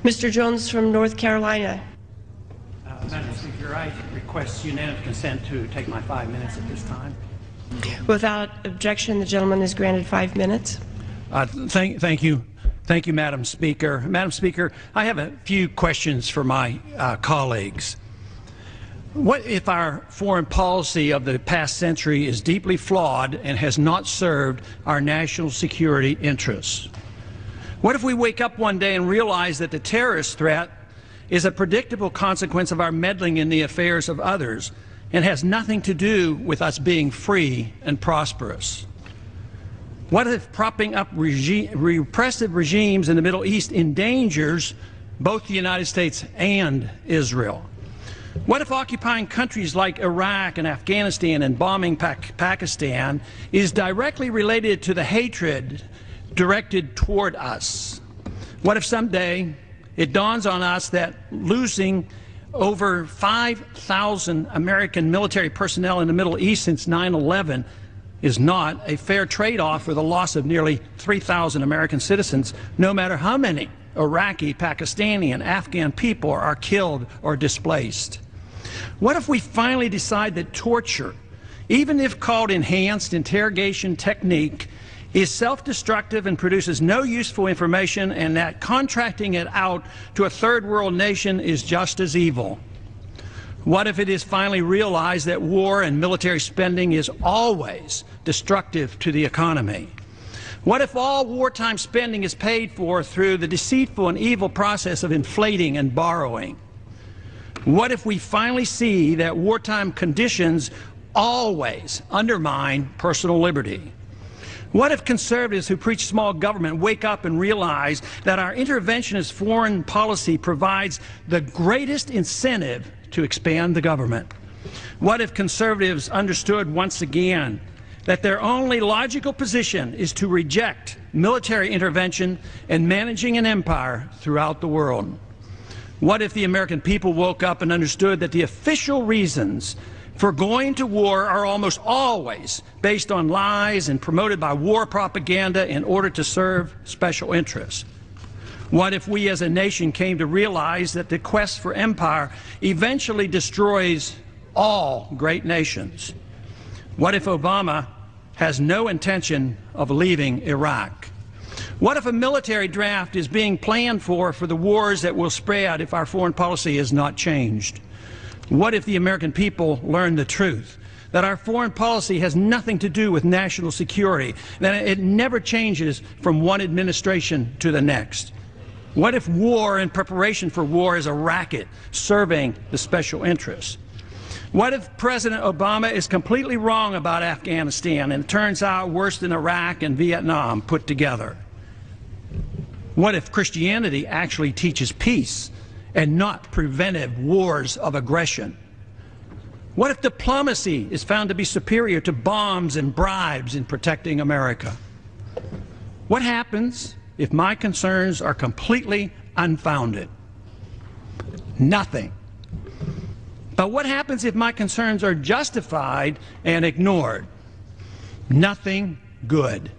Mr. Jones from North Carolina. Madam Speaker, I request unanimous consent to take my 5 minutes at this time. Without objection, the gentleman is granted 5 minutes. Thank you. Thank you, Madam Speaker. Madam Speaker, I have a few questions for my colleagues. What if our foreign policy of the past century is deeply flawed and has not served our national security interests? What if we wake up one day and realize that the terrorist threat is a predictable consequence of our meddling in the affairs of others and has nothing to do with us being free and prosperous? What if propping up repressive regimes in the Middle East endangers both the United States and Israel? What if occupying countries like Iraq and Afghanistan and bombing Pakistan is directly related to the hatred directed toward us? What if someday it dawns on us that losing over 5,000 American military personnel in the Middle East since 9/11 is not a fair trade-off for the loss of nearly 3,000 American citizens, no matter how many Iraqi, Pakistani, and Afghan people are killed or displaced? What if we finally decide that torture, even if called enhanced interrogation technique, is self-destructive and produces no useful information, and that contracting it out to a third world nation is just as evil? What if it is finally realized that war and military spending is always destructive to the economy? What if all wartime spending is paid for through the deceitful and evil process of inflating and borrowing? What if we finally see that wartime conditions always undermine personal liberty? What if conservatives who preach small government wake up and realize that our interventionist foreign policy provides the greatest incentive to expand the government? What if conservatives understood once again that their only logical position is to reject military intervention and managing an empire throughout the world? What if the American people woke up and understood that the official reasons for going to war are almost always based on lies and promoted by war propaganda in order to serve special interests? What if we as a nation came to realize that the quest for empire eventually destroys all great nations? What if Obama has no intention of leaving Iraq? What if a military draft is being planned for the wars that will spread if our foreign policy is not changed? What if the American people learn the truth, that our foreign policy has nothing to do with national security, that it never changes from one administration to the next? What if war and preparation for war is a racket serving the special interests? What if President Obama is completely wrong about Afghanistan and it turns out worse than Iraq and Vietnam put together? What if Christianity actually teaches peace and not preventive wars of aggression? What if diplomacy is found to be superior to bombs and bribes in protecting America? What happens if my concerns are completely unfounded? Nothing. But what happens if my concerns are justified and ignored? Nothing good.